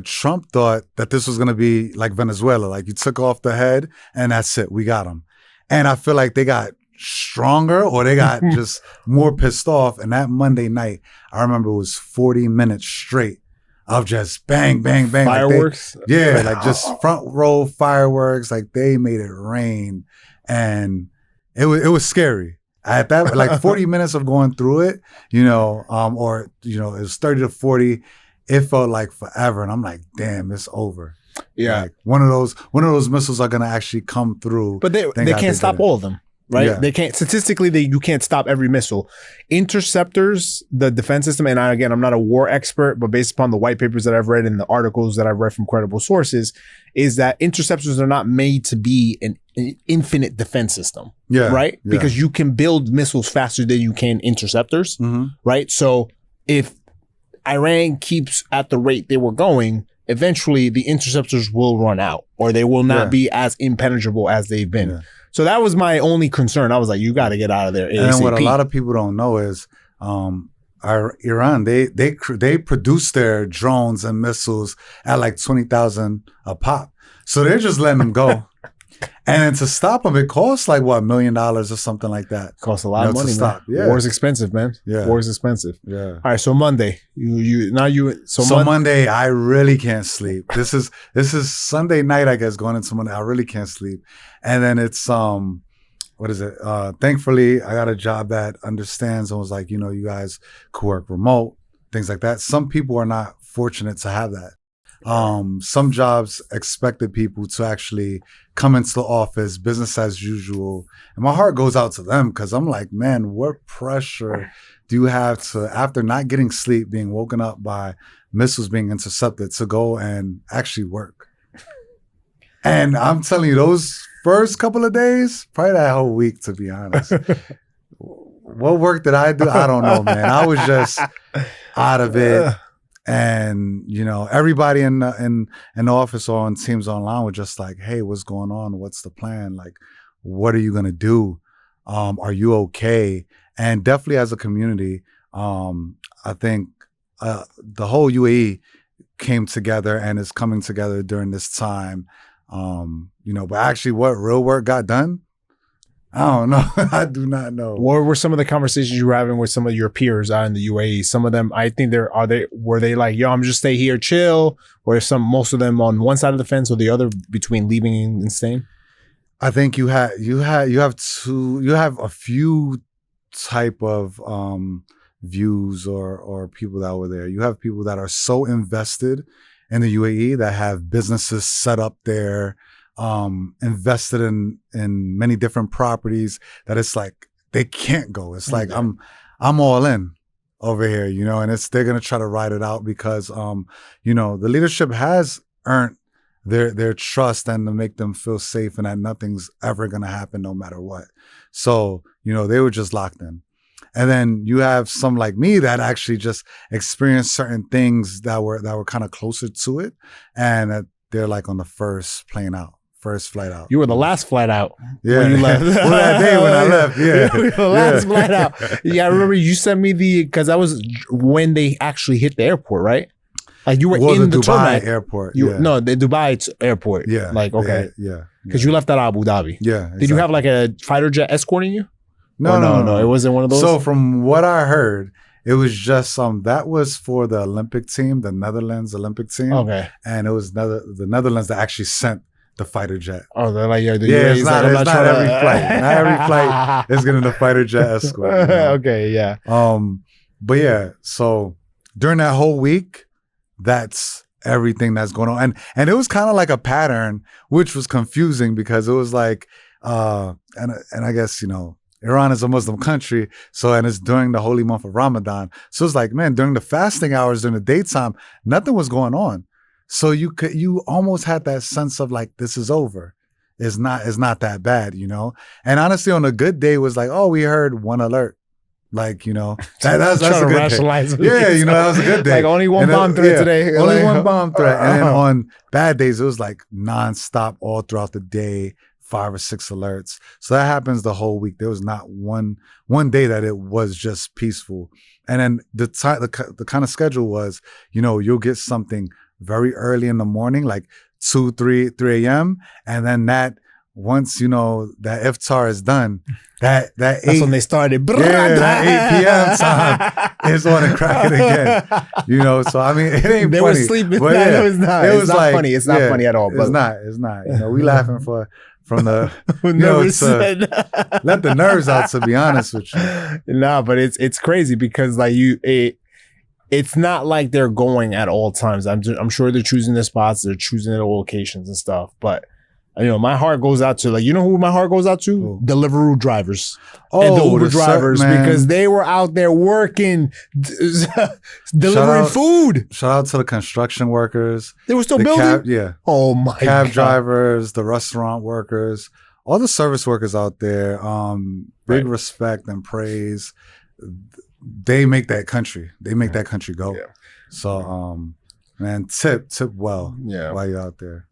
Trump thought that this was going to be like Venezuela. Like you took off the head and that's it. We got them. And I feel like they got stronger or they got just more pissed off. And that Monday night, I remember it was 40 minutes straight of just bang, bang, bang. Fireworks? Like like just front row fireworks. Like they made it rain. And it was scary. At that, like 40 minutes of going through it, it was 30 to 40. It felt like forever. And I'm like, damn, it's over. Yeah. Like one of those missiles are going to actually come through. But they can't stop all of them. Right? Yeah. They can't, statistically, you can't stop every missile. Interceptors, the defense system, and again, I'm not a war expert, but based upon the white papers that I've read and the articles that I've read from credible sources, is that interceptors are not made to be an infinite defense system. Yeah. Right? Yeah. Because you can build missiles faster than you can interceptors. Mm-hmm. Right? So if Iran keeps at the rate they were going, eventually the interceptors will run out or they will not be as impenetrable as they've been. Yeah. So that was my only concern. I was like, you got to get out of there ASAP. And what a lot of people don't know is Iran, they produce their drones and missiles at like 20,000 a pop. So they're just letting them go. And to stop them, it costs like what, $1 million or something like that. Costs a lot of money, to stop. man. Yeah. War is expensive, man. Yeah. War is expensive. Yeah. All right, so Monday, So Monday, I really can't sleep. This is Sunday night, I guess, going into Monday. I really can't sleep. And then it's what is it? Thankfully, I got a job that understands and was like, you guys could work remote, things like that. Some people are not fortunate to have that. Some jobs expected people to actually come into the office, business as usual. And my heart goes out to them because I'm like, man, what pressure do you have to, after not getting sleep, being woken up by missiles being intercepted, to go and actually work? And I'm telling you, those first couple of days, probably that whole week, to be honest. What work did I do? I don't know, man. I was just out of it. And, everybody in the office or on teams online were just like, hey, what's going on? What's the plan? Like, what are you going to do? Are you okay? And definitely as a community, I think the whole UAE came together and is coming together during this time. But actually what real work got done, I don't know. I do not know. What were some of the conversations you were having with some of your peers out in the UAE? Some of them, I think were they like, yo, I'm just stay here, chill? Or most of them on one side of the fence or the other between leaving and staying? I think you have a few type of views or people that were there. You have people that are so invested in the UAE that have businesses set up there, invested in many different properties, that it's like they can't go. It's like I'm all in over here, and they're gonna try to ride it out because the leadership has earned their trust and to make them feel safe and that nothing's ever gonna happen no matter what. So they were just locked in. And then you have some like me that actually just experienced certain things that were kind of closer to it, and that they're like on the first flight out. You were the last flight out. Yeah. When you left. Well, that day when I left. Yeah. You were the last flight out. Yeah, I remember you sent me because that was when they actually hit the airport, right? Like you were in the Dubai terminal. airport. No, the Dubai airport. Yeah. Like, okay. Yeah. Because you left at Abu Dhabi. Yeah. Exactly. Did you have like a fighter jet escorting you? No. It wasn't one of those. So from what I heard, it was just that was for the Olympic team, the Netherlands Olympic team. Okay. And it was the Netherlands that actually sent the fighter jet. Oh, they're like, it's not every flight. Not every flight is getting the fighter jet escort. Okay, yeah. But yeah, so during that whole week, that's everything that's going on. And it was kind of like a pattern, which was confusing because it was like, and I guess, Iran is a Muslim country, and it's during the holy month of Ramadan. So it's like, man, during the fasting hours, during the daytime, nothing was going on. So you almost had that sense of like, this is over. It's not that bad, And honestly, on a good day, it was like, oh, we heard one alert. Like, that's a good rationalize day. Yeah, that was a good day. Like only one bomb threat today. Only one bomb threat. And then on bad days, it was like nonstop all throughout the day, 5 or 6 alerts. So that happens the whole week. There was not one day that it was just peaceful. And then the kind of schedule was, you'll get something very early in the morning, like 2, 3 a.m. And then that once that iftar is done, that That's 8 when they started. that 8 p.m. time is on the crack it again. So I mean, it ain't They funny. were sleeping. But No, it's not. It It's was not like, funny. It's not funny at all. It's not. We laughing from the Never said. let the nerves out, to be honest with you. Nah, but it's crazy because like it's not like they're going at all times. I'm sure they're choosing their spots, they're choosing their locations and stuff. But my heart goes out to who my heart goes out to? Who? Deliveroo drivers and the Uber drivers because they were out there working, delivering food. Shout out to the construction workers. They were still building. Oh my cab God. drivers, the restaurant workers, all the service workers out there. Big respect and praise. They make that country. They make that country go. Yeah. So, man, tip well Yeah. while you're out there.